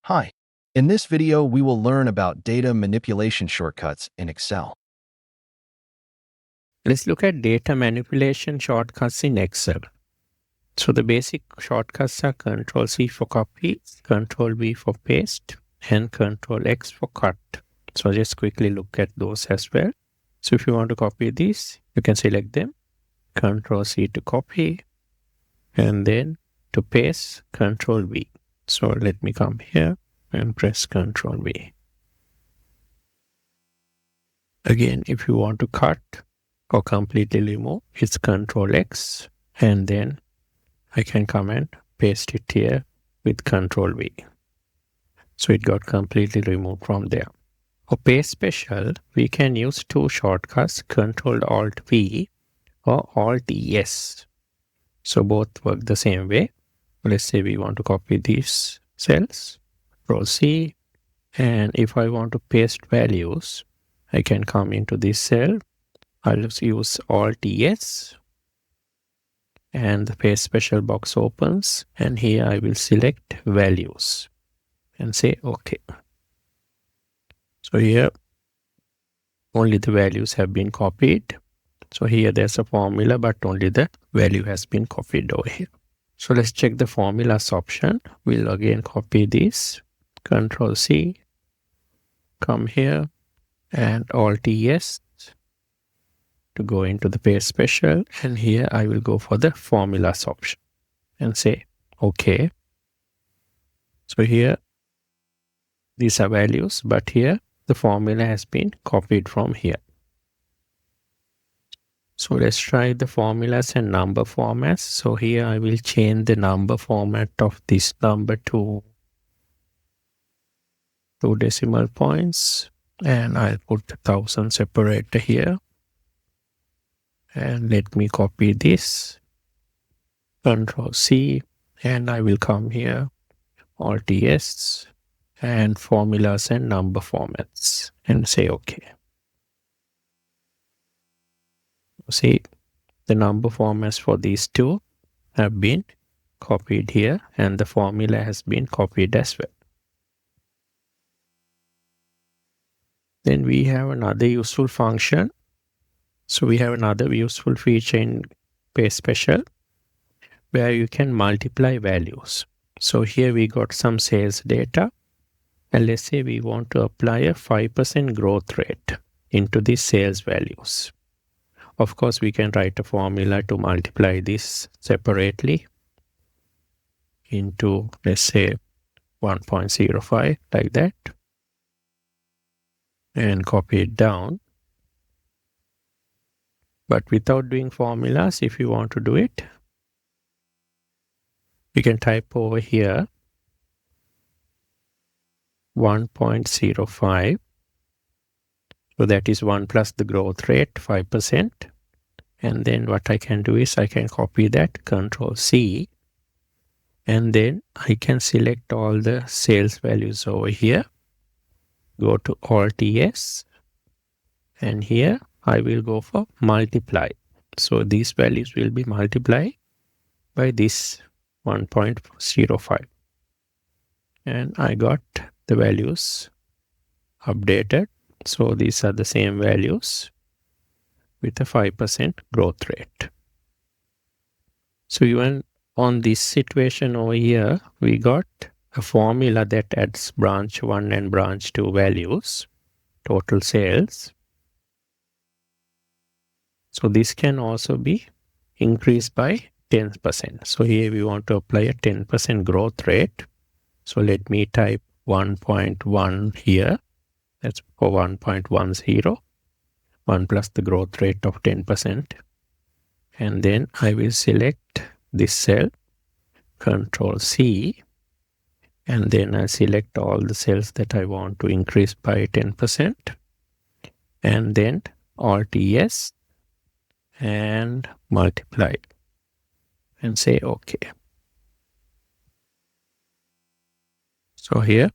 Hi. In this video, we will learn about data manipulation shortcuts in Excel. Let's look at data manipulation shortcuts in Excel. So the basic shortcuts are Control-C for copy, Control-V for paste, and Control-X for cut. So just quickly look at those as well. So if you want to copy these, you can select them. Control-C to copy, and then to paste, Control-V. So let me come here and press Control-V. Again, if you want to cut or completely remove, it's Control-X, and then I can come and paste it here with Control-V. So it got completely removed from there. For paste special, we can use two shortcuts, Control-Alt-V or Alt-ES. So both work the same way. Let's say we want to copy these cells, Control-C, and if I want to paste values, I can come into this cell. I'll use Alt-ES, and the paste special box opens, and here I will select values and say OK. So here only the values have been copied. So here there's a formula, but only the value has been copied over here. So let's check the formulas option. We'll again copy this, Control-C, come here, and Alt-ES to go into the paste special, and here I will go for the formulas option and say OK. So here these are values, but here the formula has been copied from here. So let's try the formulas and number formats. So here I will change the number format of this number to 2 decimal points, and I'll put the 1000 separator here. And let me copy this, Control-C, and I will come here, Alt-ES, and formulas and number formats, and say OK. See, the number formats for these two have been copied here, and the formula has been copied as well. Then we have another useful function. So we have another useful feature in paste special where you can multiply values. So here we got some sales data, and let's say we want to apply a 5% growth rate into these sales values. Of course, we can write a formula to multiply this separately into, let's say, 1.05 like that, and copy it down. But without doing formulas, if you want to do it, you can type over here 1.05. So that is 1 plus the growth rate, 5%. And then what I can do is I can copy that, Control-C, and then I can select all the sales values over here, go to Alt-ES, and here I will go for multiply. So these values will be multiplied by this 1.05. And I got the values updated. So these are the same values with a 5% growth rate. So even on this situation over here, we got a formula that adds branch 1 and branch 2 values, total sales. So this can also be increased by 10%. So here we want to apply a 10% growth rate. So let me type 1.1 here. That's for 1.10. 1 plus the growth rate of 10%. And then I will select this cell, Control-C, and then I select all the cells that I want to increase by 10%, and then Alt-ES and multiply and say OK. So here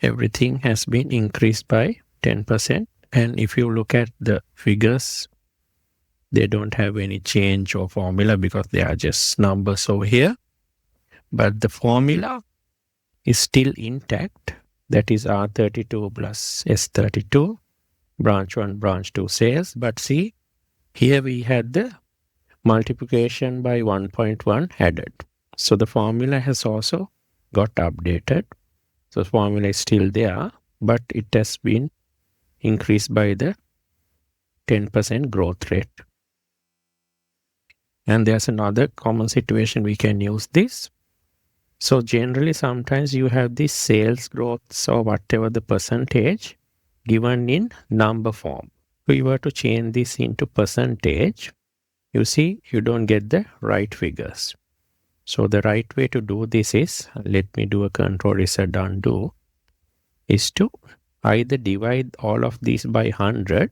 everything has been increased by 10%, and if you look at the figures, they don't have any change or formula because they are just numbers over here. But the formula is still intact. That is R32 plus S32, branch 1, branch 2 sales. But see, here we had the multiplication by 1.1 added. So the formula has also got updated. So the formula is still there, but it has been increased by the 10% growth rate. And there's another common situation we can use this. So generally, sometimes you have this sales growth or whatever the percentage given in number form. If we were to change this into percentage, you see, you don't get the right figures. So the right way to do this is, let me do a control reset undo, is to either divide all of these by 100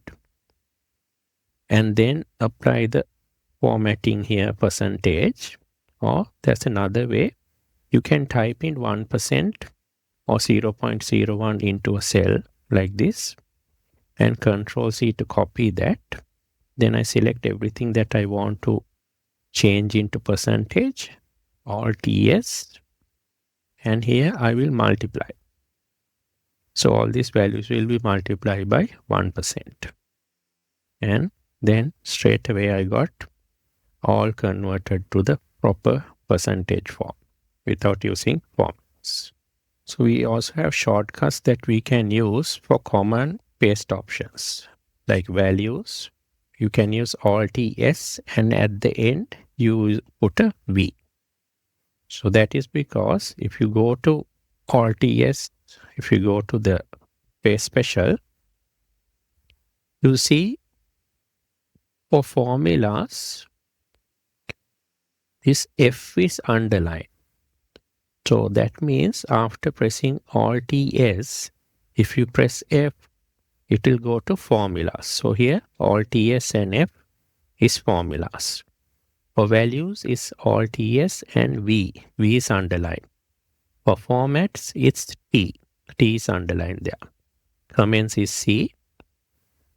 and then apply the formatting here percentage, or there's another way. You can type in 1% or 0.01 into a cell like this and Control C to copy that. Then I select everything that I want to change into percentage, Alt S, and here I will multiply. So all these values will be multiplied by 1%. And then straight away I got all converted to the proper percentage form without using formulas. So we also have shortcuts that we can use for common paste options like values. You can use Alt S and at the end you put a V. So that is because if you go to Alt S, if you go to the paste special, you see for formulas, this F is underlined. So that means after pressing Alt S, if you press F, it will go to formulas. So here Alt S and F is formulas. For values is Alt S and V. V is underlined. For formats, it's T. T is underlined there. Comments is C.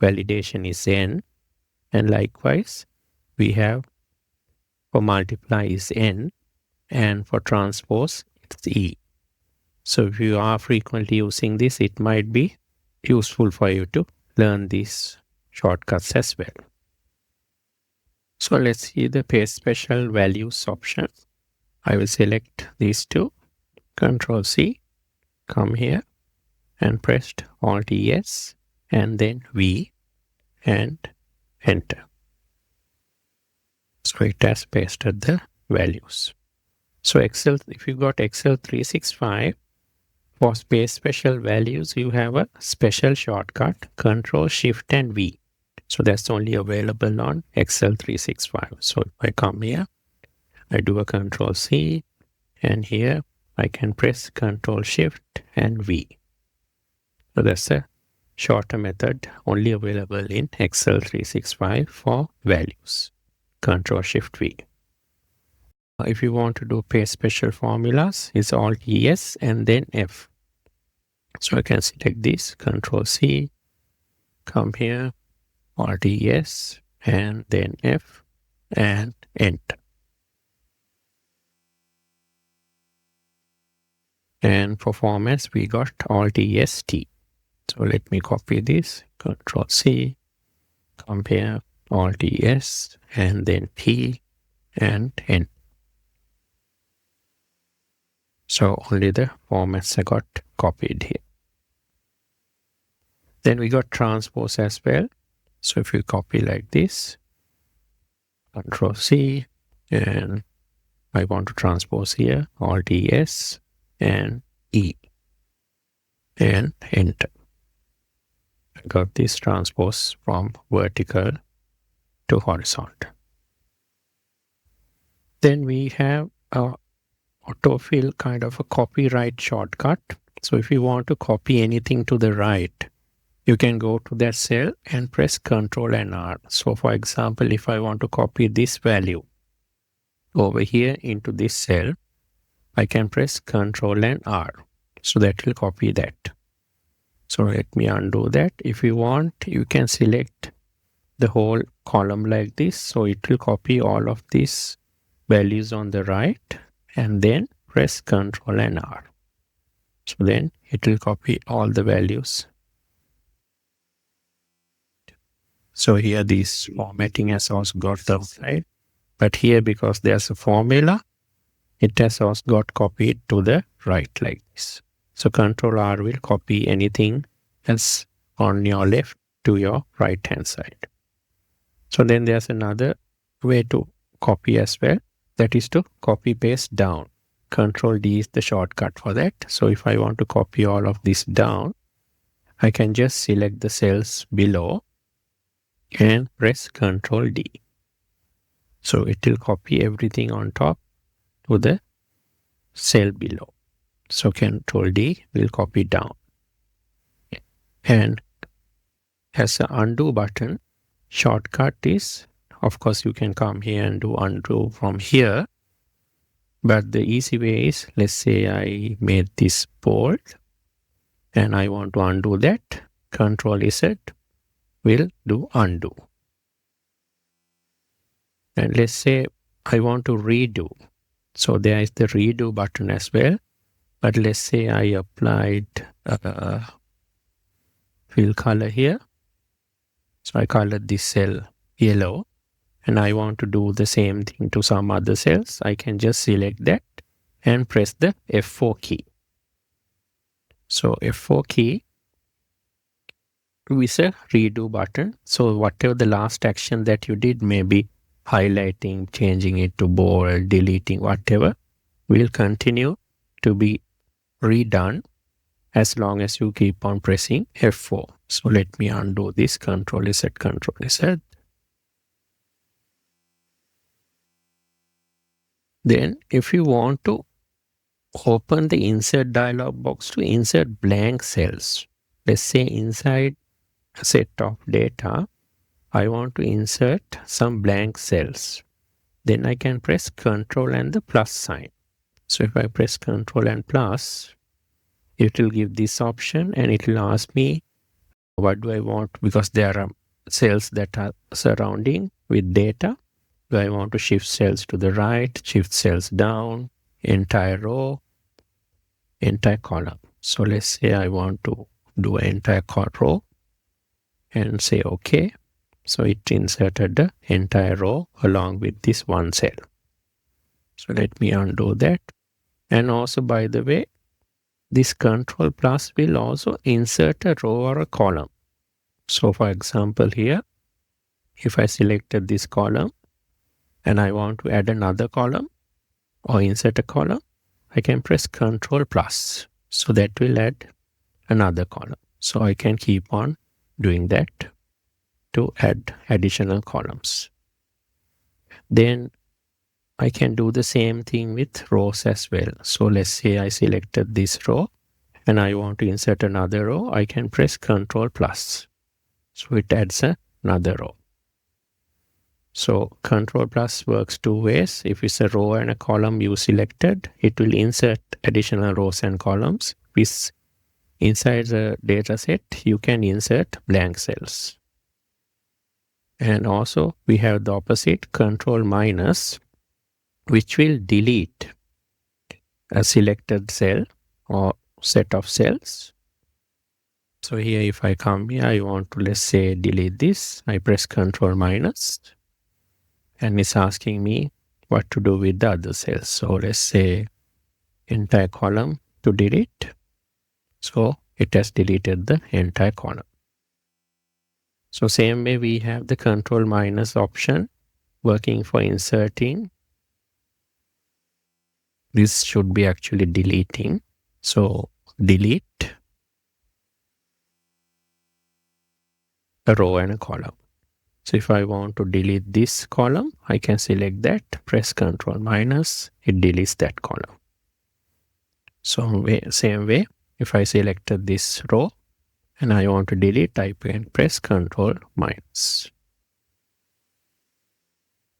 Validation is N. And likewise, we have for multiply is N. And for transpose, it's E. So if you are frequently using this, it might be useful for you to learn these shortcuts as well. So let's see the paste special values option. I will select these two, Control C, come here and press Alt S and then V and enter. So it has pasted the values. So Excel, if you got Excel 365, for paste special values, you have a special shortcut, Control Shift and V. So that's only available on Excel 365. So if I come here, I do a Control C, and here I can press Control Shift and V. So that's a shorter method only available in Excel 365 for values. Control Shift V. If you want to do paste special formulas, it's Alt S and then F. So I can select this, Control C, come here, Alt S and then F and enter. And for formats, we got Alt S T. So let me copy this, Control C, come here, Alt S and then T and enter. So only the formats I got copied here. Then we got transpose as well. So if you copy like this, Control C, and I want to transpose here, Alt S and E, and enter. I got this transpose from vertical to horizontal. Then we have a autofill kind of a copyright shortcut. So if you want to copy anything to the right, you can go to that cell and press Ctrl and R. So for example, if I want to copy this value over here into this cell, I can press Ctrl and R. So that will copy that. So let me undo that. If you want, you can select the whole column like this. So it will copy all of these values on the right and then press Ctrl and R. So then it will copy all the values. So here this formatting has also got the right, but here because there's a formula, it has also got copied to the right like this. So Control R will copy anything else on your left to your right hand side. So then there's another way to copy as well. That is to copy paste down. Control D is the shortcut for that. So if I want to copy all of this down, I can just select the cells below and press Control D. So it will copy everything on top to the cell below. So Control D will copy down. And as an undo button, shortcut is, of course, you can come here and do undo from here. But the easy way is, let's say I made this bold and I want to undo that. Control Z will do undo. And let's say I want to redo. So there is the redo button as well. But let's say I applied fill color here. So I colored this cell yellow. And I want to do the same thing to some other cells. I can just select that and press the F4 key. So F4 key is a redo button. So whatever the last action that you did, maybe highlighting, changing it to bold, deleting, whatever, will continue to be redone as long as you keep on pressing F4. So let me undo this. Control Z, Control Z. Then if you want to open the insert dialog box to insert blank cells, let's say inside a set of data, I want to insert some blank cells. Then I can press Control and the plus sign. So if I press Control and plus, it will give this option and it will ask me what do I want, because there are cells that are surrounding with data. Do I want to shift cells to the right, shift cells down, entire row, entire column? So let's say I want to do an entire row and say OK. So it inserted the entire row along with this one cell. So let me undo that. And also, by the way, this Control plus will also insert a row or a column. So for example here, if I selected this column, and I want to add another column or insert a column, I can press Control plus. So that will add another column. So I can keep on doing that to add additional columns. Then I can do the same thing with rows as well. So let's say I selected this row and I want to insert another row. I can press Control plus. So it adds another row. So Control plus works two ways. If it's a row and a column you selected, it will insert additional rows and columns. Inside the data set, you can insert blank cells. And also we have the opposite, Control minus, which will delete a selected cell or set of cells. So here if I come here, I want to, let's say, delete this. I press Control minus. And it's asking me what to do with the other cells. So let's say entire column to delete. So it has deleted the entire column. So same way we have the Control minus option working for inserting. This should be actually deleting. So delete a row and a column. So if I want to delete this column, I can select that, press Control minus, it deletes that column. So same way, if I selected this row and I want to delete, I can press Control minus.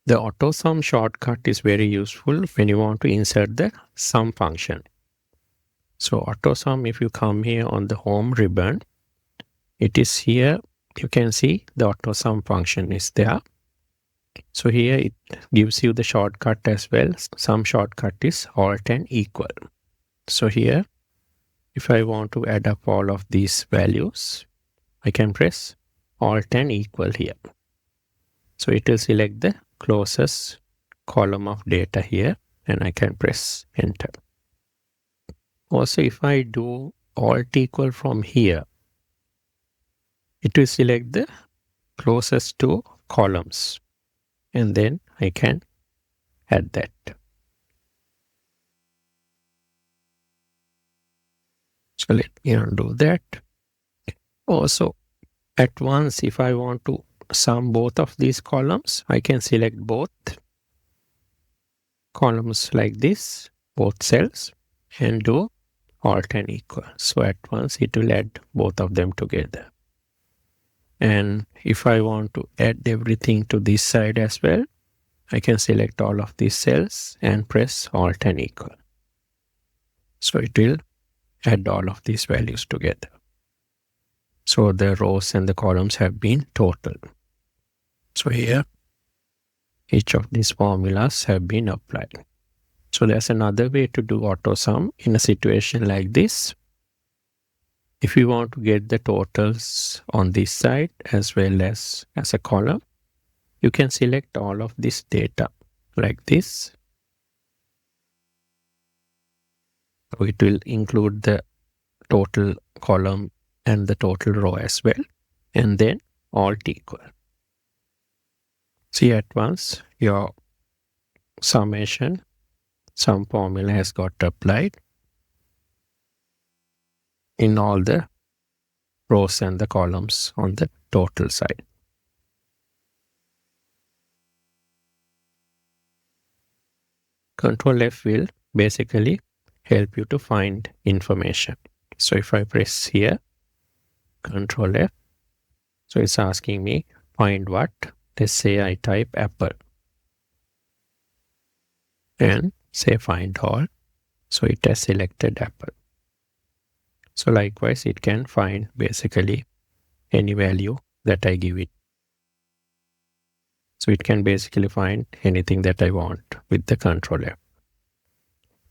The auto sum shortcut is very useful when you want to insert the sum function. So auto sum, if you come here on the home ribbon, it is here. You can see the auto sum function is there. So here it gives you the shortcut as well. Sum shortcut is Alt and equal. So here if I want to add up all of these values, I can press Alt and equal here. So it will select the closest column of data here, and I can press enter. Also, if I do Alt equal from here, it will select the closest two columns, and then I can add that. So let me undo that. Also, at once, if I want to sum both of these columns, I can select both columns like this, both cells, and do Alt and equal. So at once it will add both of them together. And if I want to add everything to this side as well, I can select all of these cells and press Alt and equal. So it will add all of these values together. So the rows and the columns have been totaled. So here, each of these formulas have been applied. So there's another way to do auto sum in a situation like this. If you want to get the totals on this side as well as a column, you can select all of this data like this. So it will include the total column and the total row as well, and then Alt equal. See at once your summation, sum formula has got applied in all the rows and the columns on the total side. Control F will basically help you to find information. So if I press here, Control F, so it's asking me find what? Let's say I type apple and say find all. So it has selected apple. So likewise, it can find basically any value that I give it. So it can basically find anything that I want with the Control F.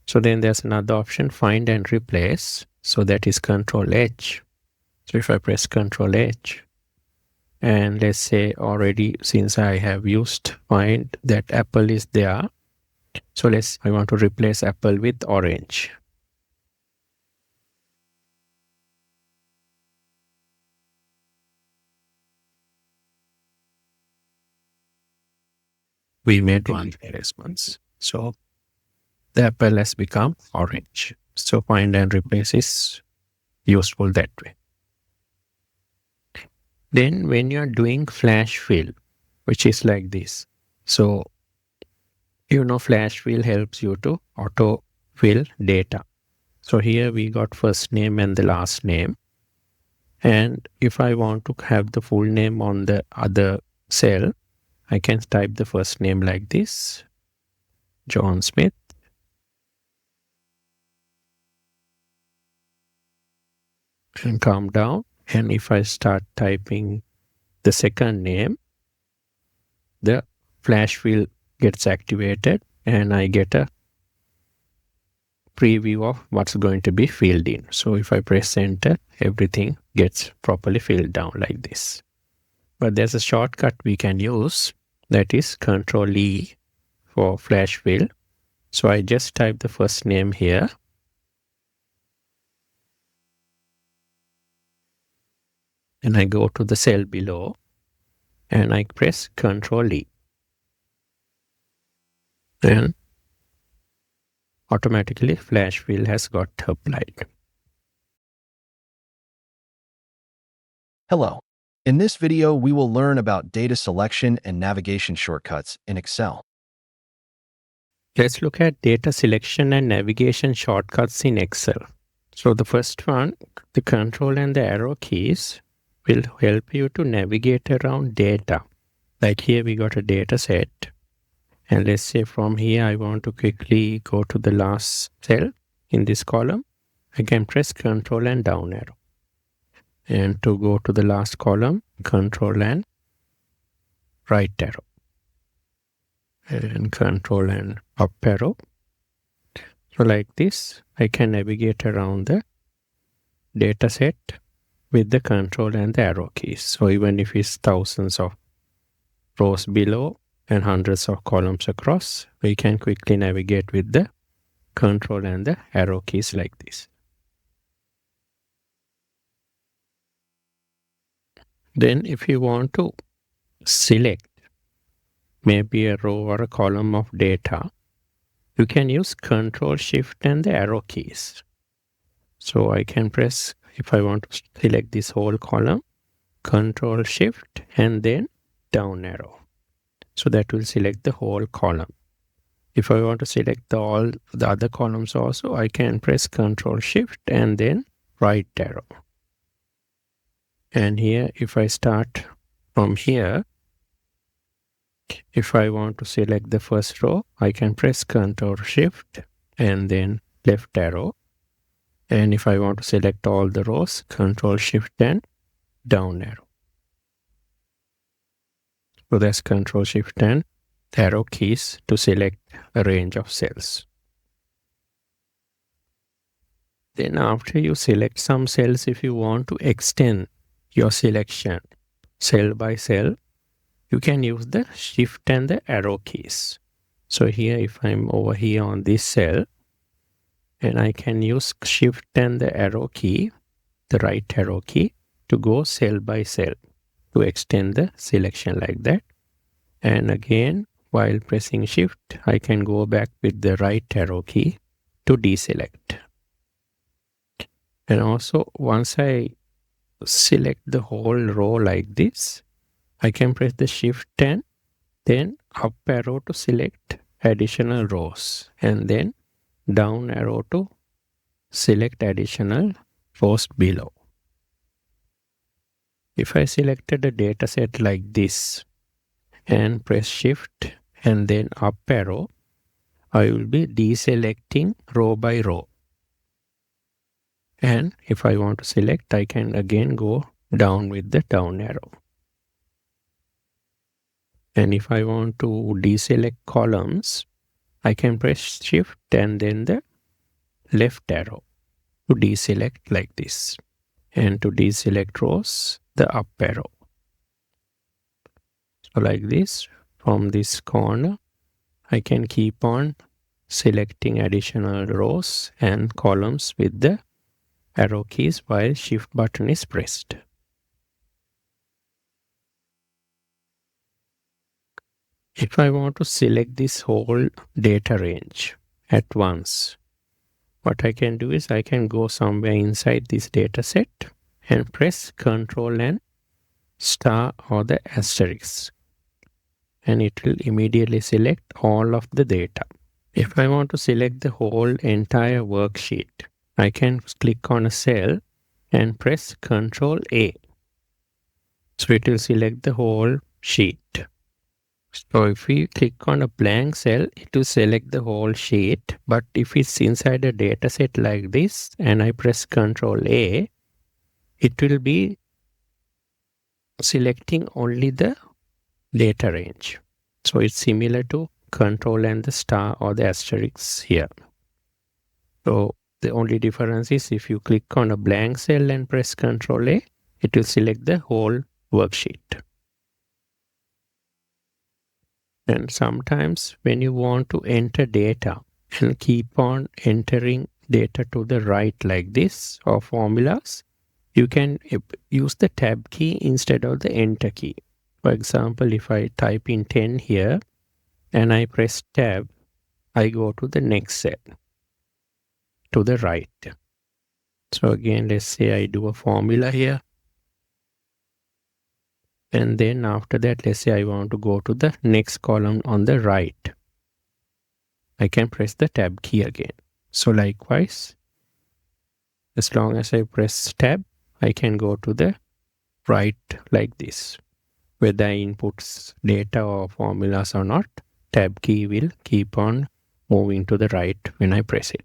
So then there's another option, find and replace. So that is Control H. So if I press Control H, and let's say already since I have used find that apple is there. So I want to replace apple with orange. We made one replacements. So the apple has become orange. So find and replace is useful that way. Then when you are doing flash fill, which is like this. So, flash fill helps you to auto fill data. So here we got first name and the last name. And if I want to have the full name on the other cell, I can type the first name like this, John Smith. And come down. And if I start typing the second name, the flash fill gets activated and I get a preview of what's going to be filled in. So if I press enter, everything gets properly filled down like this. But there's a shortcut we can use, that is Control E for flash fill. So I just type the first name here. And I go to the cell below and I press Control E. And automatically flash fill has got applied. Hello. In this video, we will learn about data selection and navigation shortcuts in Excel. Let's look at data selection and navigation shortcuts in Excel. So the first one, the control and the arrow keys will help you to navigate around data. Like here we got a data set. And let's say from here I want to quickly go to the last cell in this column. I can press Control and down arrow. And to go to the last column, Control and right arrow. And Control and up arrow. So like this, I can navigate around the data set with the control and the arrow keys. So even if it's thousands of rows below and hundreds of columns across, we can quickly navigate with the control and the arrow keys like this. Then if you want to select maybe a row or a column of data, you can use Control Shift and the arrow keys. So I can press, if I want to select this whole column, Control Shift and then down arrow. So that will select the whole column. If I want to select all the other columns also, I can press Control Shift and then right arrow. And here, if I start from here, if I want to select the first row, I can press Control Shift and then left arrow. And if I want to select all the rows, Control Shift and down arrow. So that's Control Shift and arrow keys to select a range of cells. Then after you select some cells, if you want to extend your selection cell by cell, you can use the Shift and the arrow keys. So here, if I'm over here on this cell, and I can use Shift and the arrow key, the right arrow key, to go cell by cell to extend the selection like that. And again, while pressing Shift, I can go back with the right arrow key to deselect. And also, once I select the whole row like this, I can press the Shift and then up arrow to select additional rows, and then down arrow to select additional rows below. If I selected a data set like this and press Shift and then up arrow, I will be deselecting row by row. And if I want to select, I can again go down with the down arrow. And if I want to deselect columns, I can press Shift and then the left arrow to deselect like this. And to deselect rows, the up arrow. So like this, from this corner, I can keep on selecting additional rows and columns with the arrow keys while Shift button is pressed. If I want to select this whole data range at once, what I can do is I can go somewhere inside this data set and press Control and star or the asterisk, and it will immediately select all of the data. If I want to select the whole entire worksheet, I can click on a cell and press Control A. So it will select the whole sheet. So if we click on a blank cell, it will select the whole sheet. But if it's inside a data set like this and I press Control A, it will be selecting only the data range. So it's similar to Control and the star or the asterisk here. So the only difference is if you click on a blank cell and press Control A, it will select the whole worksheet. And sometimes when you want to enter data and keep on entering data to the right like this or formulas, you can use the tab key instead of the enter key. For example, if I type in 10 here and I press tab, I go to the next cell to the right. So again, let's say I do a formula here. And then after that, let's say I want to go to the next column on the right. I can press the tab key again. So likewise, as long as I press tab, I can go to the right like this. Whether I inputs data or formulas or not, tab key will keep on moving to the right when I press it.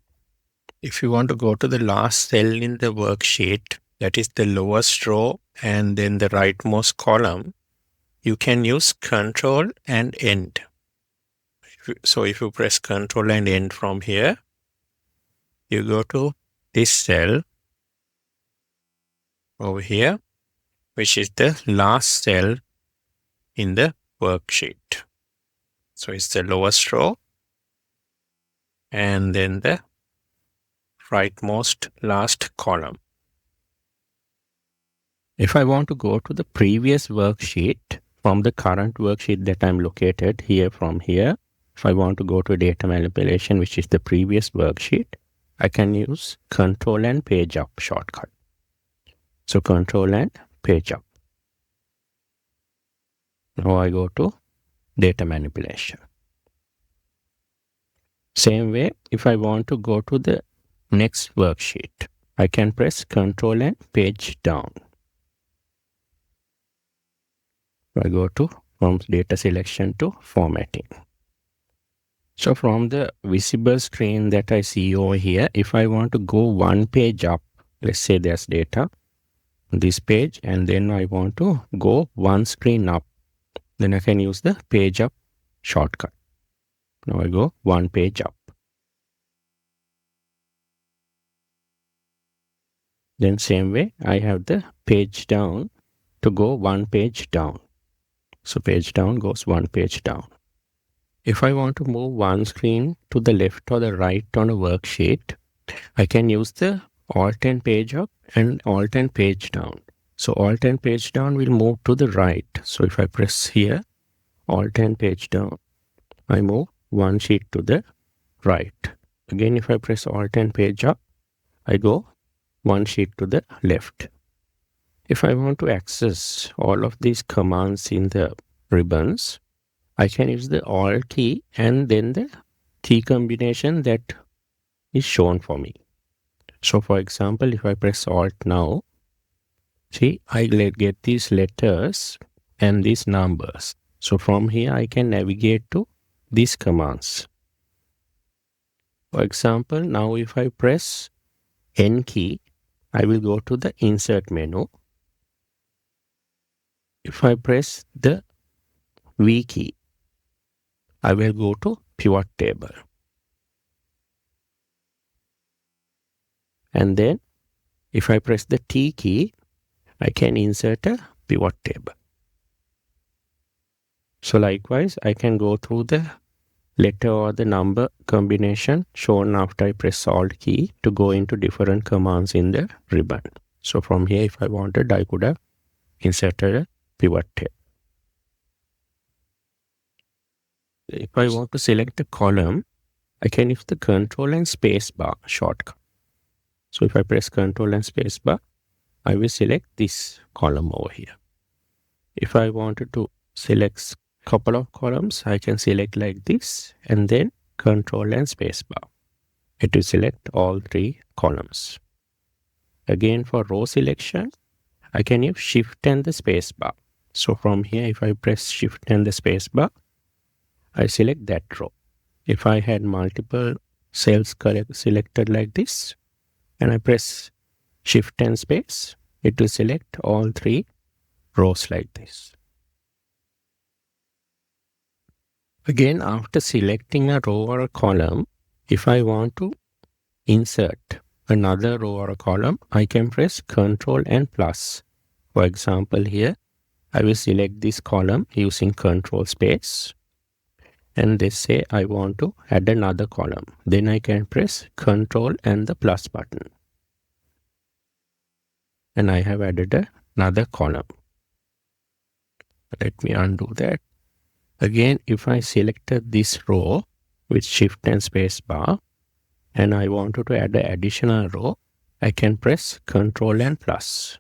If you want to go to the last cell in the worksheet, that is the lowest row and then the rightmost column, you can use Control and End. So if you press Control and End from here, you go to this cell over here, which is the last cell in the worksheet. So it's the lowest row and then the rightmost last column. If I want to go to the previous worksheet from the current worksheet that I'm located here from here, if I want to go to data manipulation, which is the previous worksheet, I can use Control and Page Up shortcut. So Control and Page Up. Now I go to data manipulation. Same way, if I want to go to the next worksheet, I can press Control and Page Down. I go to from data selection to formatting. So from the visible screen that I see over here, if I want to go one page up, let's say there's data, this page, and then I want to go one screen up, then I can use the page up shortcut. Now I go one page up. Then same way, I have the page down to go one page down. So page down goes one page down. If I want to move one screen to the left or the right on a worksheet, I can use the Alt and page up and Alt and page down. So Alt and page down will move to the right. So if I press here, Alt and page down, I move one sheet to the right. Again, if I press Alt and page up, I go one sheet to the left. If I want to access all of these commands in the ribbons, I can use the Alt key and then the key combination that is shown for me. So for example, if I press Alt now, see, I get these letters and these numbers. So from here, I can navigate to these commands. For example, now if I press N key, I will go to the insert menu. If I press the V key, I will go to pivot table. And then if I press the T key, I can insert a pivot table. So likewise, I can go through the letter or the number combination shown after I press Alt key to go into different commands in the ribbon. So from here, if I wanted, I could have inserted a pivot table. If I want to select a column, I can use the Control and Space bar shortcut. So if I press Control and Space bar, I will select this column over here. If I wanted to select a couple of columns, I can select like this and then Control and Space bar. It will select all three columns. Again, for row selection, I can use Shift and the Space bar. So from here, if I press Shift and the Space bar, I select that row. If I had multiple cells selected like this, and I press Shift and Space, it will select all three rows like this. Again, after selecting a row or a column, if I want to insert another row or a column, I can press Control and plus. For example, here, I will select this column using Control space. And they say I want to add another column. Then I can press Control and the plus button. And I have added another column. Let me undo that. Again, if I selected this row with Shift and Space bar, and I wanted to add an additional row, I can press Control and plus.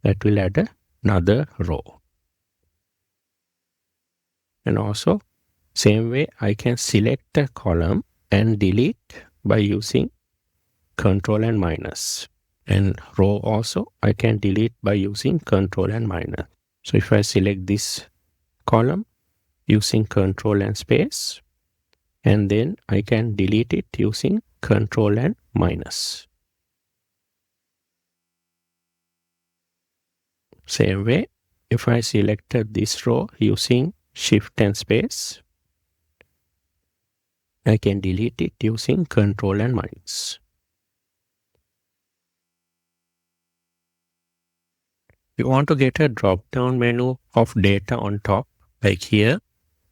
That will add another row. And also, same way, I can select a column and delete by using Control and minus. And row also, I can delete by using Control and minus. So if I select this column using Control and space, and then I can delete it using Control and minus. Same way, if I selected this row using Shift and space, I can delete it using Control and minus. We want to get a drop down menu of data on top. Like here,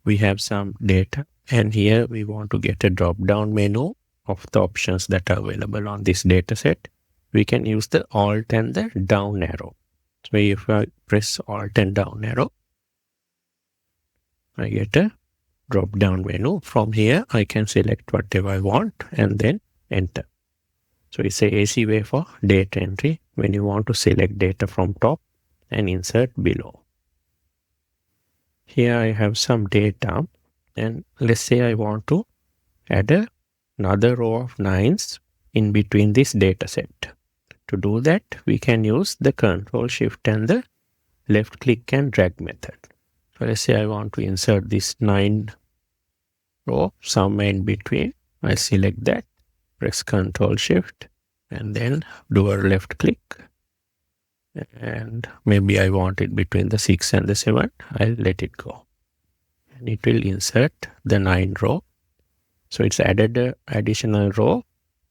we have some data, and here we want to get a drop down menu of the options that are available on this data set. We can use the Alt and the down arrow. So if I press Alt and down arrow, I get a drop down menu. From here, I can select whatever I want and then enter. So it's a easy way for data entry when you want to select data from top and insert below. Here I have some data, and let's say I want to add another row of 9s in between this data set. To do that, we can use the Control Shift and the left click and drag method. So let's say I want to insert this 9 row somewhere in between. I select that, press Control Shift, and then do a left click. And maybe I want it between the 6 and the 7. I'll let it go. And it will insert the 9 row. So it's added an additional row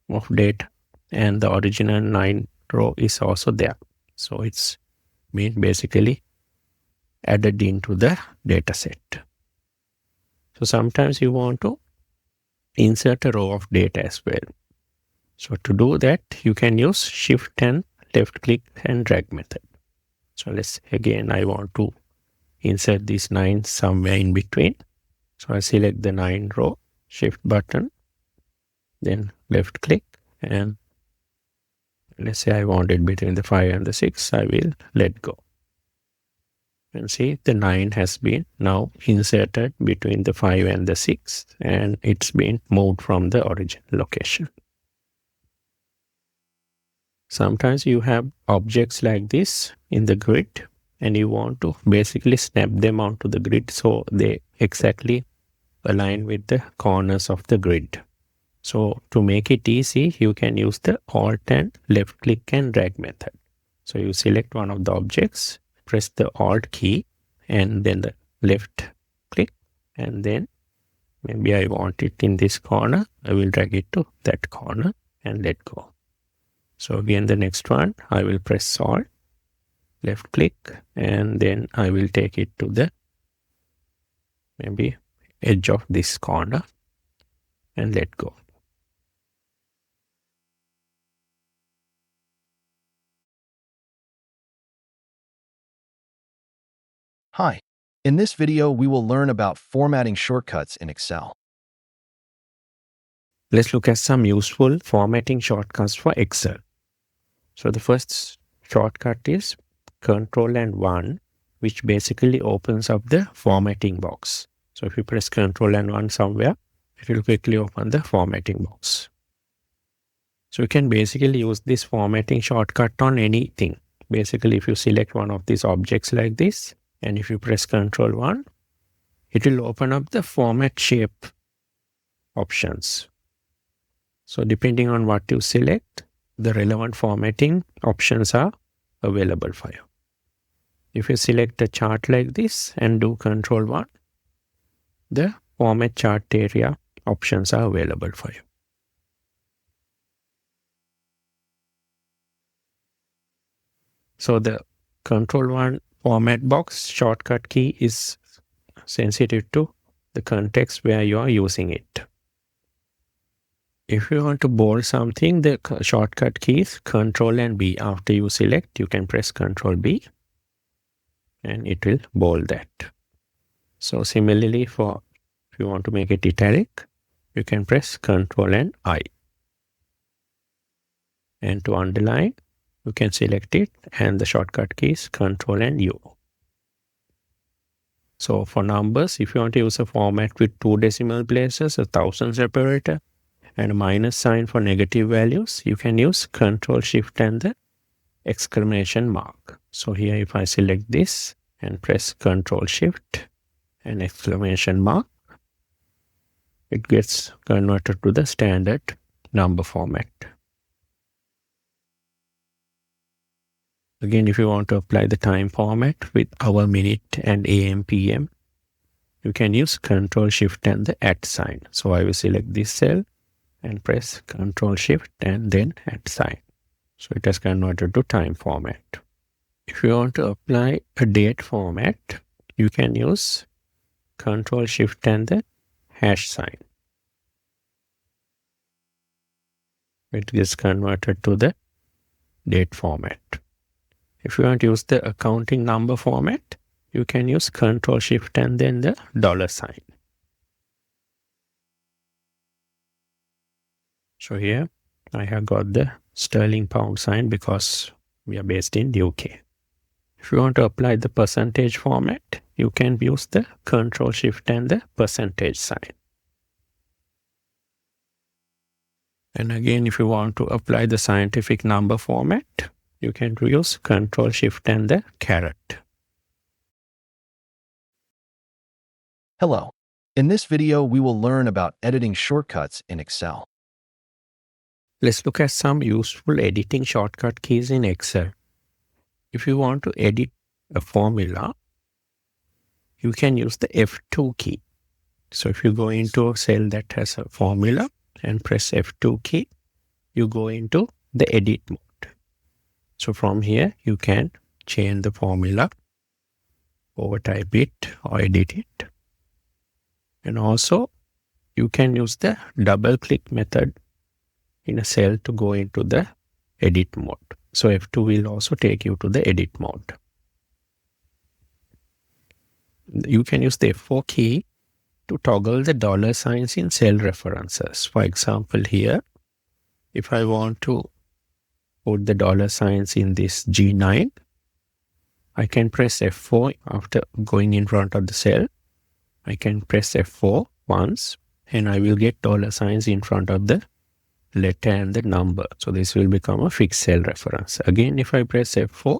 of data, and the original 9 row is also there. So it's been basically added into the data set. So sometimes you want to insert a row of data as well. So to do that, you can use Shift and left click and drag method. So I want to insert these 9 somewhere in between. So I select the 9 row, Shift button, then left click, and let's say I want it between the 5 and the 6, I will let go. And see, the 9 has been now inserted between the 5 and the 6, and it's been moved from the original location. Sometimes you have objects like this in the grid, and you want to basically snap them onto the grid so they exactly align with the corners of the grid. So to make it easy, you can use the Alt and left click and drag method. So you select one of the objects, press the Alt key and then the left click, and then maybe I want it in this corner. I will drag it to that corner and let go. So again, the next one, I will press Alt, left click, and then I will take it to the maybe edge of this corner and let go. Hi. In this video, we will learn about formatting shortcuts in Excel. Let's look at some useful formatting shortcuts for Excel. So the first shortcut is Control and 1, which basically opens up the formatting box. So if you press Control and 1 somewhere, it will quickly open the formatting box. So you can basically use this formatting shortcut on anything. Basically, if you select one of these objects like this, and if you press Control 1, it will open up the format shape options. So depending on what you select, the relevant formatting options are available for you. If you select a chart like this and do Control 1, the format chart area options are available for you. So the Control 1 format box shortcut key is sensitive to the context where you are using it. If you want to bold something, the shortcut key is Control and B. After you select, you can press Control B and it will bold that. So similarly, if you want to make it italic, you can press Control and I. And to underline, you can select it, and the shortcut key is Control and U. So for numbers, if you want to use a format with 2 decimal places, a thousand separator, and a minus sign for negative values, you can use Control Shift and the exclamation mark. So here if I select this and press Control Shift and exclamation mark, it gets converted to the standard number format. Again, if you want to apply the time format with hour, minute, and AM, PM, you can use Control Shift and the @ sign. So I will select this cell and press Control Shift and then @ sign. So it has converted to time format. If you want to apply a date format, you can use Control Shift and the hash sign. It gets converted to the date format. If you want to use the accounting number format, you can use Control Shift and then the dollar sign. So here I have got the sterling pound sign because we are based in UK. If you want to apply the percentage format, you can use the Control Shift and the percentage sign. And again, if you want to apply the scientific number format, you can use Control Shift and the caret. Hello. In this video, we will learn about editing shortcuts in Excel. Let's look at some useful editing shortcut keys in Excel. If you want to edit a formula, you can use the F2 key. So if you go into a cell that has a formula and press F2 key, you go into the edit mode. So from here, you can change the formula, overtype it or edit it. And also, you can use the double click method in a cell to go into the edit mode. So F2 will also take you to the edit mode. You can use the F4 key to toggle the dollar signs in cell references. For example, here, if I want to put the dollar signs in this G9, I can press F4 after going in front of the cell. I can press F4 once and I will get dollar signs in front of the letter and the number. So this will become a fixed cell reference. Again, if I press F4,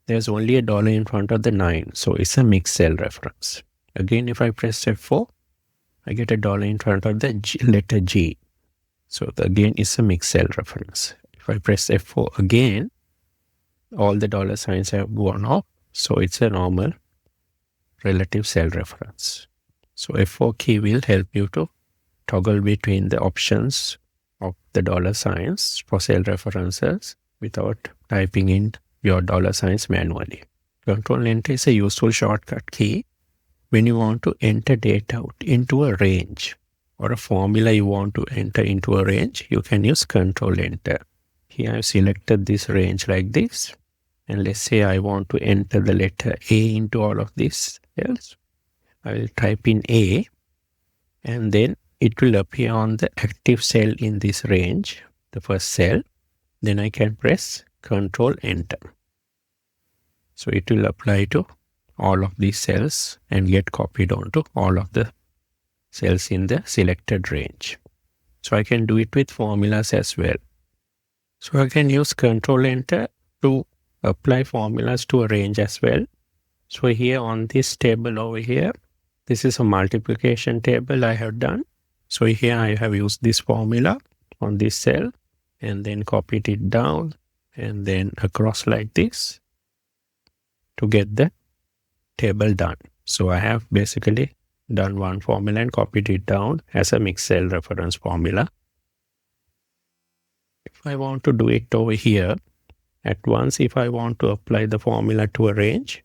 there's only a dollar in front of the 9. So it's a mixed cell reference. Again, if I press F4, I get a dollar in front of the letter G. So again, it's a mixed cell reference. If I press F4 again, all the dollar signs have gone off. So it's a normal relative cell reference. So F4 key will help you to toggle between the options of the dollar signs for cell references without typing in your dollar signs manually. Control Enter is a useful shortcut key when you want to enter data into a range or a formula you want to enter into a range. You can use Control Enter. Here I've selected this range like this. And let's say I want to enter the letter A into all of these cells. I will type in A and then it will appear on the active cell in this range, the first cell. Then I can press Control Enter. So it will apply to all of these cells and get copied onto all of the cells in the selected range. So I can do it with formulas as well. So I can use Control Enter to apply formulas to a range as well. So here on this table over here, this is a multiplication table I have done. So here I have used this formula on this cell and then copied it down and then across like this to get the table done. So I have basically done one formula and copied it down as a mixed cell reference formula. If I want to do it over here, at once if I want to apply the formula to a range,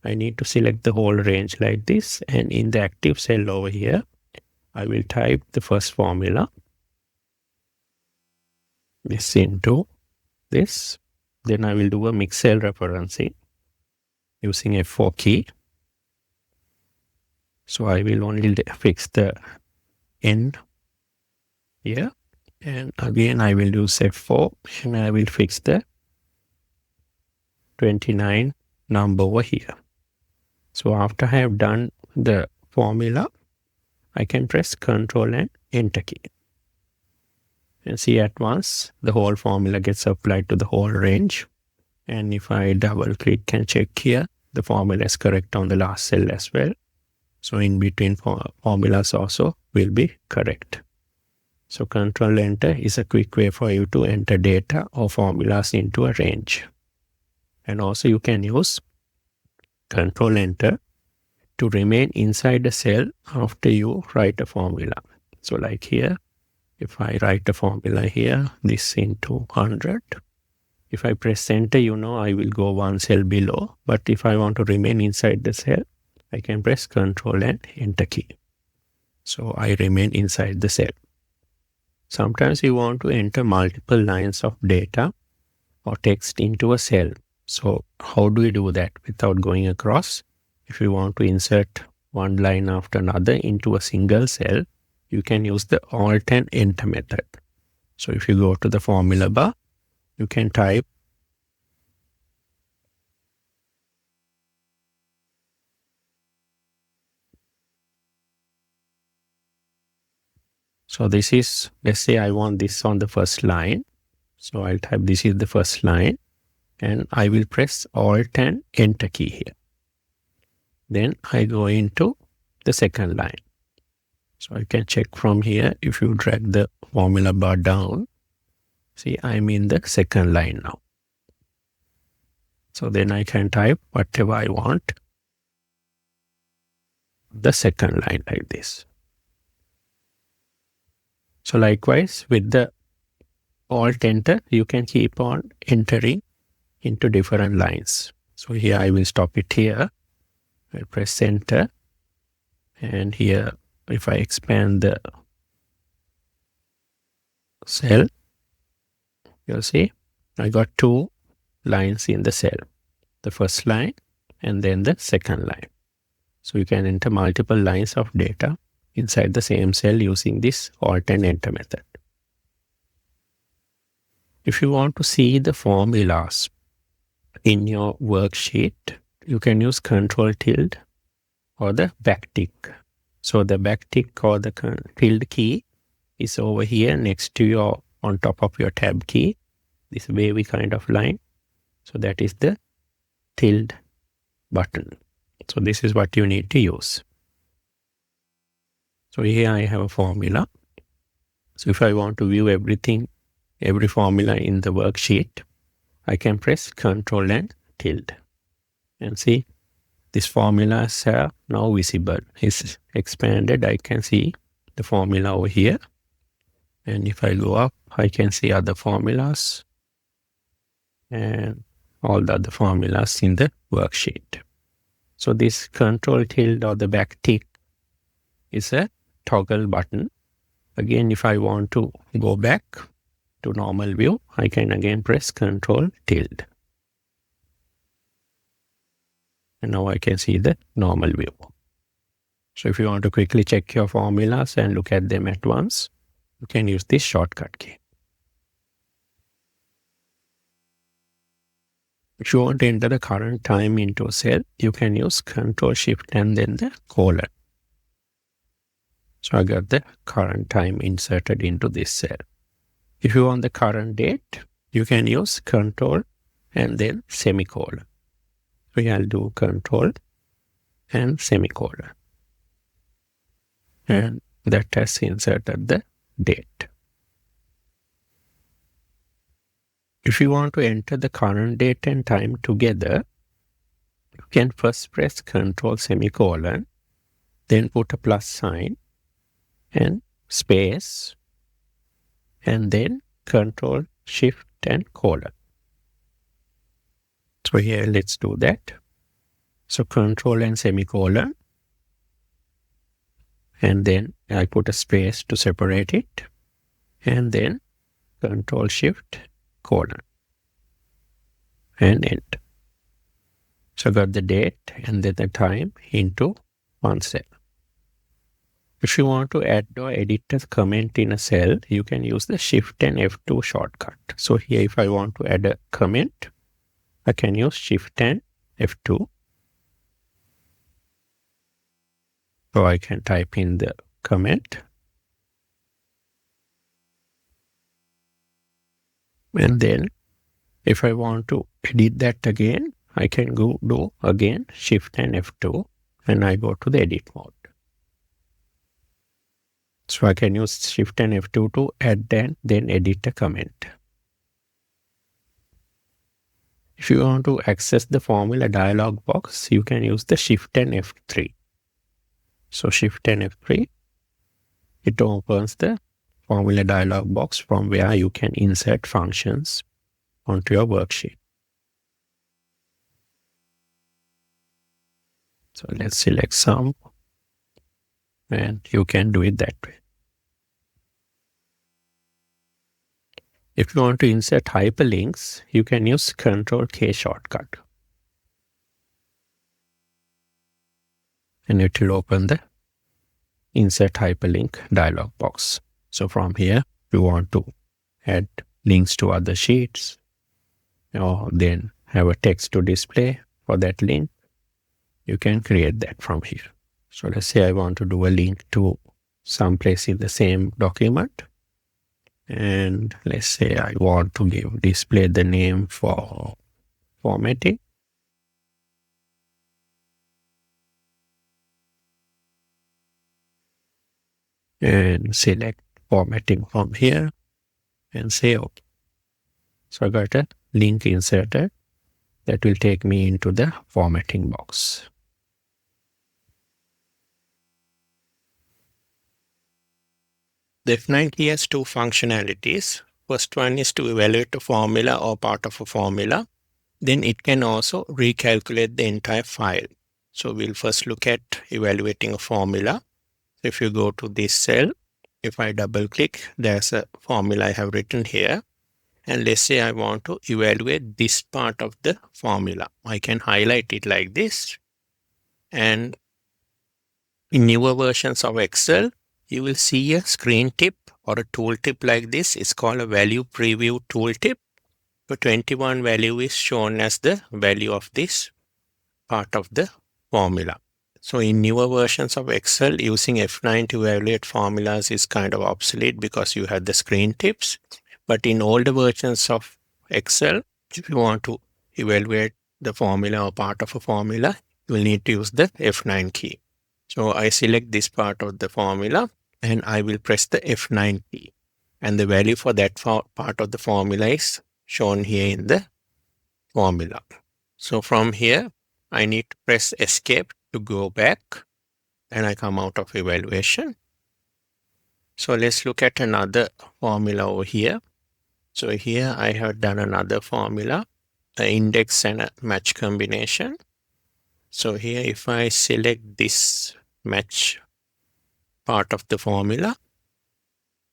I need to select the whole range like this, and in the active cell over here, I will type the first formula, this into this. Then I will do a mixed cell referencing using F4 key. So I will only fix the end here. And again, I will use F4 and I will fix the 29 number over here. So after I have done the formula, I can press Control and Enter key. And see at once, the whole formula gets applied to the whole range. And if I double click and check here, the formula is correct on the last cell as well. So in between formulas also will be correct. So Control Enter is a quick way for you to enter data or formulas into a range. And also you can use Control Enter to remain inside a cell after you write a formula. So like here, if I write a formula here, this into 100, If I press enter, I will go one cell below. But if I want to remain inside the cell, I can press Control and Enter key. So I remain inside the cell. Sometimes you want to enter multiple lines of data or text into a cell. So how do we do that without going across? If you want to insert one line after another into a single cell, you can use the Alt and Enter method. So if you go to the formula bar, you can type so this is, let's say I want this on the first line. So I'll type this is the first line and I will press Alt and Enter key here. Then I go into the second line. So I can check from here. If you drag the formula bar down, see I'm in the second line now. So then I can type whatever I want the second line like this. So likewise with the Alt Enter, you can keep on entering into different lines. So here I will stop it here. I'll press Enter. And here if I expand the cell, you'll see I got two lines in the cell. The first line and then the second line. So you can enter multiple lines of data inside the same cell using this Alt and Enter method. If you want to see the formulas in your worksheet, you can use Control tilde or the backtick. So the backtick or the tilde key is over here next to your, on top of your tab key, this wavy kind of line. So that is the tilde button. So this is what you need to use. So here I have a formula. So if I want to view everything, every formula in the worksheet, I can press Control and tilde. And see, this formulas are now visible. It's expanded. I can see the formula over here. And if I go up, I can see other formulas and all the other formulas in the worksheet. So this Control tilde or the backtick is a toggle button. Again, if I want to go back to normal view, I can again press Control tilde. And now I can see the normal view. So if you want to quickly check your formulas and look at them at once, you can use this shortcut key. If you want to enter the current time into a cell, you can use Control Shift and then the colon. So I got the current time inserted into this cell. If you want the current date, you can use Control and then semicolon. So here I'll do Control and semicolon. And that has inserted the date. If you want to enter the current date and time together, you can first press Control semicolon, then put a plus sign and space, and then Control Shift and colon. So here let's do that. So Control and semicolon, and then I put a space to separate it, and then Control Shift colon and enter. So I got the date and then the time into one cell. If you want to add or edit a comment in a cell, you can use the Shift and F2 shortcut. So here if I want to add a comment, I can use Shift and F2. So I can type in the comment. And then if I want to edit that again, I can go do again Shift and F2 and I go to the edit mode. So I can use Shift and F2 to add and then edit a comment. If you want to access the formula dialog box, you can use the Shift and F3. So Shift and F3, it opens the formula dialog box from where you can insert functions onto your worksheet. So let's select some, and you can do it that way. If you want to insert hyperlinks, you can use Ctrl-K shortcut. And it will open the Insert Hyperlink dialog box. So from here, you want to add links to other sheets, or then have a text to display for that link, you can create that from here. So let's say I want to do a link to some place in the same document. And let's say I want to display the name for formatting. And select formatting from here and say OK. So I got a link inserted that will take me into the formatting box. The F9 key has two functionalities. First one is to evaluate a formula or part of a formula. Then it can also recalculate the entire file. So we'll first look at evaluating a formula. If you go to this cell, if I double click, there's a formula I have written here. And let's say I want to evaluate this part of the formula. I can highlight it like this. And in newer versions of Excel, you will see a screen tip or a tooltip like this. It's called a value preview tooltip. So 21 value is shown as the value of this part of the formula. So in newer versions of Excel, using F9 to evaluate formulas is kind of obsolete because you have the screen tips. But in older versions of Excel, if you want to evaluate the formula or part of a formula, you will need to use the F9 key. So I select this part of the formula and I will press the F9 key. And the value for that part of the formula is shown here in the formula. So from here, I need to press Escape to go back and I come out of evaluation. So let's look at another formula over here. So here I have done another formula, an index and a match combination. So here if I select this match part of the formula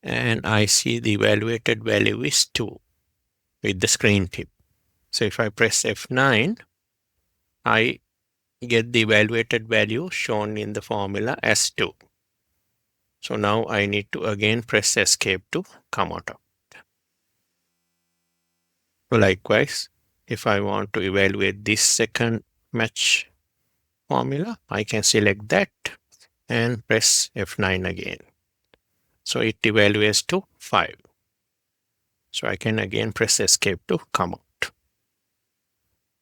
and I see the evaluated value is 2 with the screen tip. So if I press F9, I get the evaluated value shown in the formula as 2. So now I need to again press Escape to come out of it. So likewise, if I want to evaluate this second match formula, I can select that and press F9 again. So it evaluates to 5. So I can again press Escape to come out.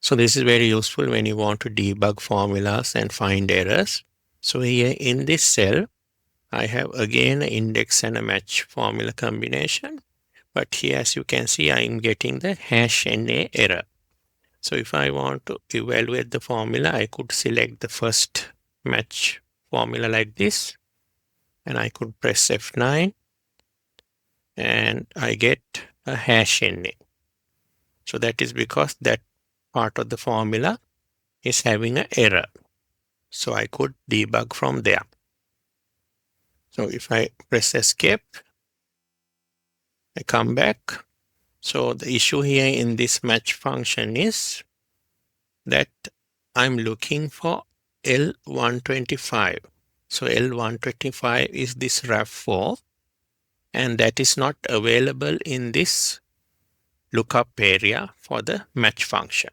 So this is very useful when you want to debug formulas and find errors. So here in this cell, I have again an index and a match formula combination. But here, as you can see, I am getting the #NA error. So if I want to evaluate the formula, I could select the first match formula like this. And I could press F9. And I get a #NA. So that is because that part of the formula is having an error. So I could debug from there. So if I press Escape, I come back. So the issue here in this match function is that I'm looking for L125. So L125 is this RAV4, and that is not available in this lookup area for the match function.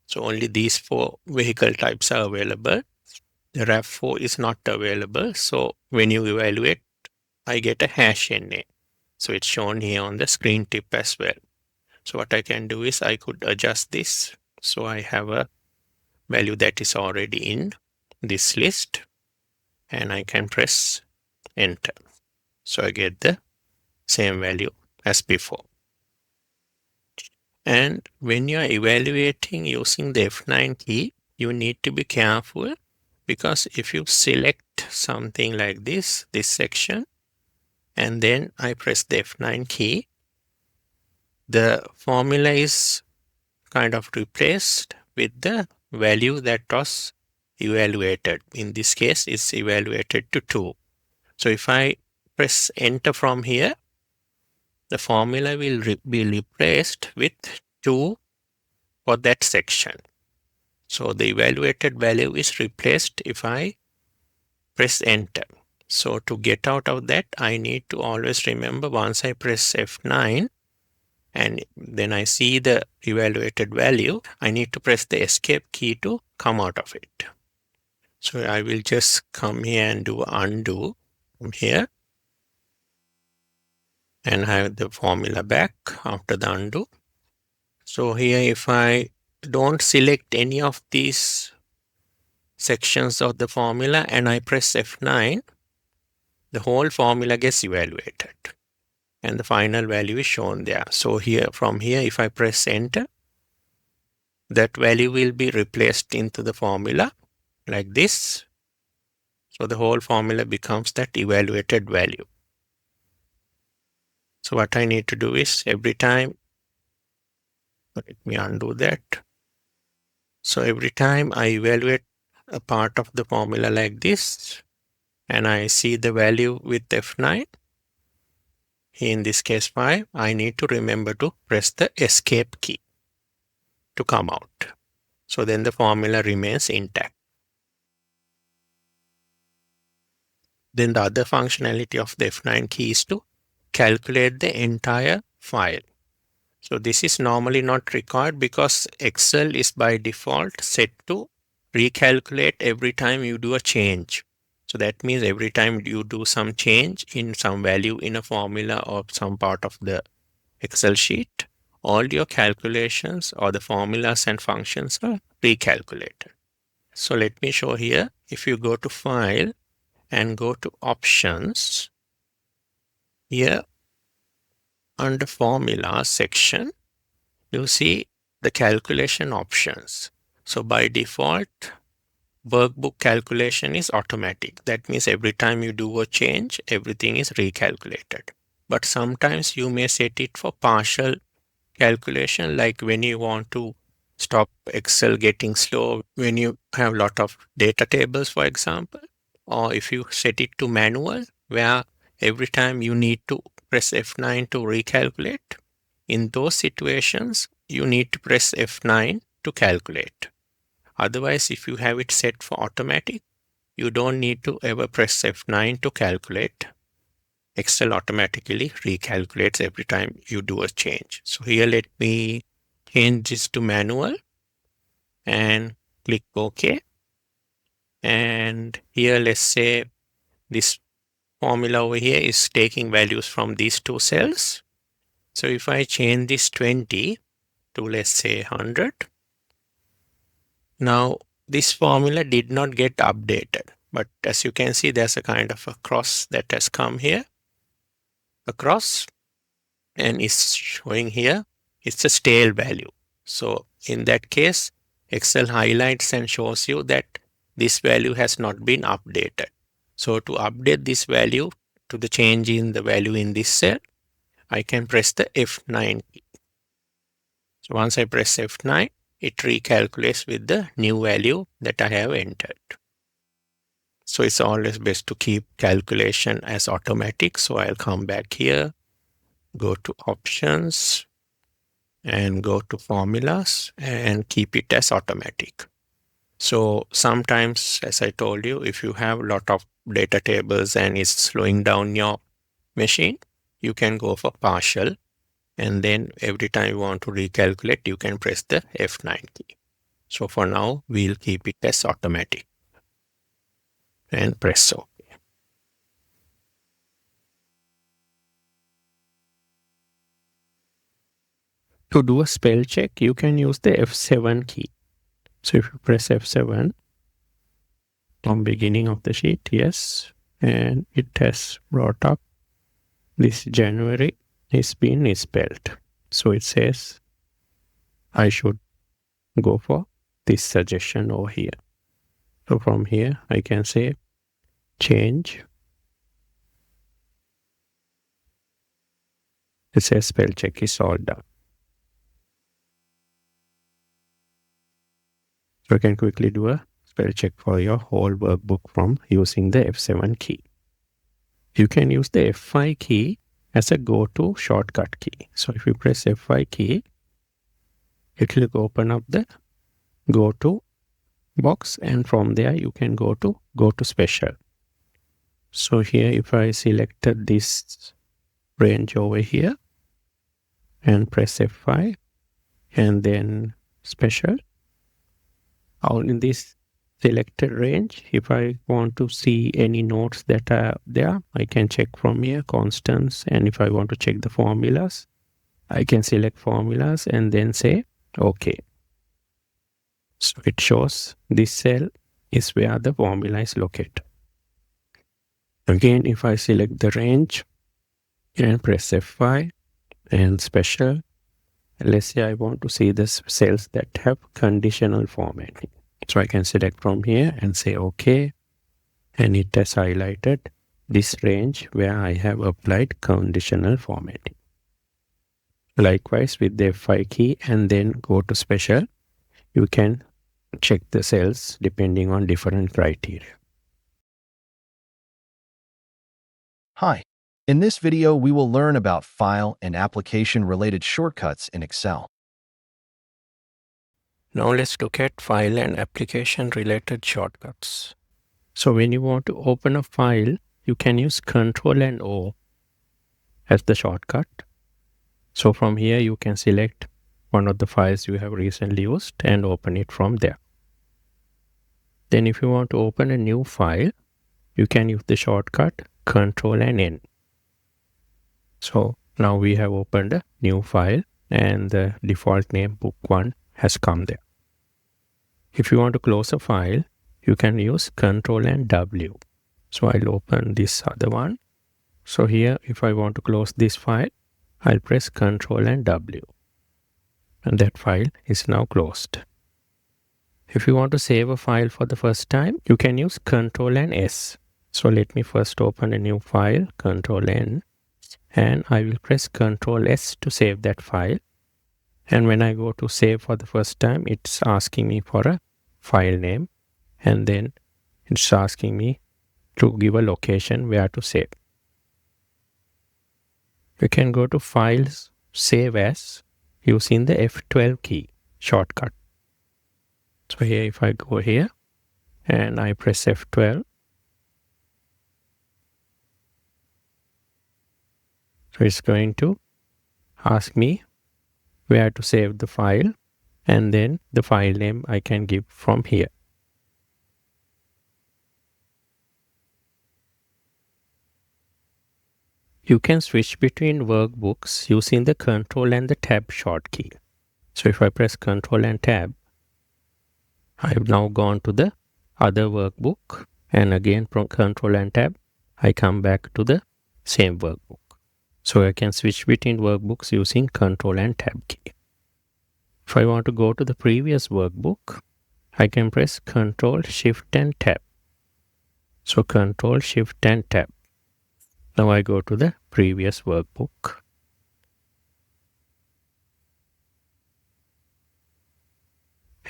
So only these 4 vehicle types are available. The RAV4 is not available. So when you evaluate, I get a #NA. So it's shown here on the screen tip as well. So what I can do is I could adjust this. So I have a value that is already in this list and I can press enter. So I get the same value as before. And when you are evaluating using the F9 key, you need to be careful because if you select something like this section, and then I press the F9 key, the formula is kind of replaced with the value that was evaluated. In this case, it's evaluated to 2. So if I press enter from here, the formula will be replaced with 2 for that section. So the evaluated value is replaced if I press enter. So to get out of that, I need to always remember once I press F9 and then I see the evaluated value, I need to press the escape key to come out of it. So I will just come here and do undo from here and have the formula back after the undo. So here if I don't select any of these sections of the formula and I press F9, the whole formula gets evaluated and the final value is shown there. So here from here, if I press enter, that value will be replaced into the formula like this. So the whole formula becomes that evaluated value. So what I need to do is every time, let me undo that. So every time I evaluate a part of the formula like this, and I see the value with F9, in this case 5, I need to remember to press the escape key to come out. So then the formula remains intact. Then the other functionality of the F9 key is to calculate the entire file. So this is normally not required because Excel is by default set to recalculate every time you do a change. So that means every time you do some change in some value in a formula or some part of the Excel sheet, all your calculations or the formulas and functions are recalculated. So let me show here. If you go to File and go to Options, here under Formula section, you see the calculation options. So by default, workbook calculation is automatic. That means every time you do a change, everything is recalculated. But sometimes you may set it for partial calculation, like when you want to stop Excel getting slow, when you have a lot of data tables, for example, or if you set it to manual, where every time you need to press F9 to recalculate. In those situations, you need to press F9 to calculate. Otherwise, if you have it set for automatic, you don't need to ever press F9 to calculate. Excel automatically recalculates every time you do a change. So here, let me change this to manual and click OK. And here, let's say this formula over here is taking values from these two cells. So if I change this 20 to, let's say, 100, now this formula did not get updated. But as you can see, there's a kind of a cross that has come here across and is showing here. It's a stale value. So in that case, Excel highlights and shows you that this value has not been updated. So to update this value to the change in the value in this cell, I can press the F9 key. So once I press F9, it recalculates with the new value that I have entered. So it's always best to keep calculation as automatic. So I'll come back here, go to Options, and go to Formulas and keep it as automatic. So sometimes, as I told you, if you have a lot of data tables and it's slowing down your machine, you can go for partial. And then every time you want to recalculate, you can press the F9 key. So for now, we'll keep it as automatic and press OK. To do a spell check, you can use the F7 key. So if you press F7 from beginning of the sheet, yes, and it has brought up this January is been spelled. So it says I should go for this suggestion over here. So from here, I can say change. It says spell check is all done. So you can quickly do a spell check for your whole workbook from using the F7 key. You can use the F5 key as a go-to shortcut key. So if you press F5 key, it will open up the go-to box, and from there you can go to special. So here if I selected this range over here and press F5 and then special, out in this selected range, if I want to see any nodes that are there, I can check from here constants, and if I want to check the formulas, I can select formulas and then say OK. So it shows this cell is where the formula is located. Again, if I select the range and press F5 and special, let's say I want to see the cells that have conditional formatting. So I can select from here and say OK, and it has highlighted this range where I have applied conditional formatting. Likewise with the F5 key and then go to special, you can check the cells depending on different criteria. Hi. In this video, we will learn about file and application-related shortcuts in Excel. Now let's look at file and application-related shortcuts. So when you want to open a file, you can use Ctrl and O as the shortcut. So from here, you can select one of the files you have recently used and open it from there. Then if you want to open a new file, you can use the shortcut Ctrl and N. So now we have opened a new file and the default name book1 has come there. If you want to close a file, you can use Ctrl and W. So I'll open this other one. So here, if I want to close this file, I'll press Ctrl and W. And that file is now closed. If you want to save a file for the first time, you can use Ctrl and S. So let me first open a new file, Ctrl N, and I will press Ctrl S to save that file. And when I go to save for the first time, it's asking me for a file name, and then it's asking me to give a location where to save. You can go to Files, Save As using the F12 key shortcut. So here if I go here and I press F12, so it's going to ask me where to save the file, and then the file name I can give from here. You can switch between workbooks using the Ctrl and the Tab short key. So if I press Ctrl and Tab, I have now gone to the other workbook, and again from Ctrl and Tab, I come back to the same workbook. So I can switch between workbooks using Ctrl and Tab key. If I want to go to the previous workbook, I can press Ctrl, Shift and Tab. So Ctrl, Shift and Tab. Now I go to the previous workbook.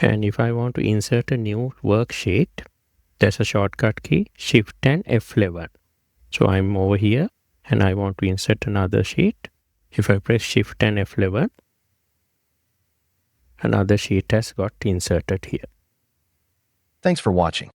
And if I want to insert a new worksheet, there's a shortcut key, Shift and F11. So I'm over here and I want to insert another sheet. If I press Shift and F11, another sheet has got inserted here. Thanks for watching.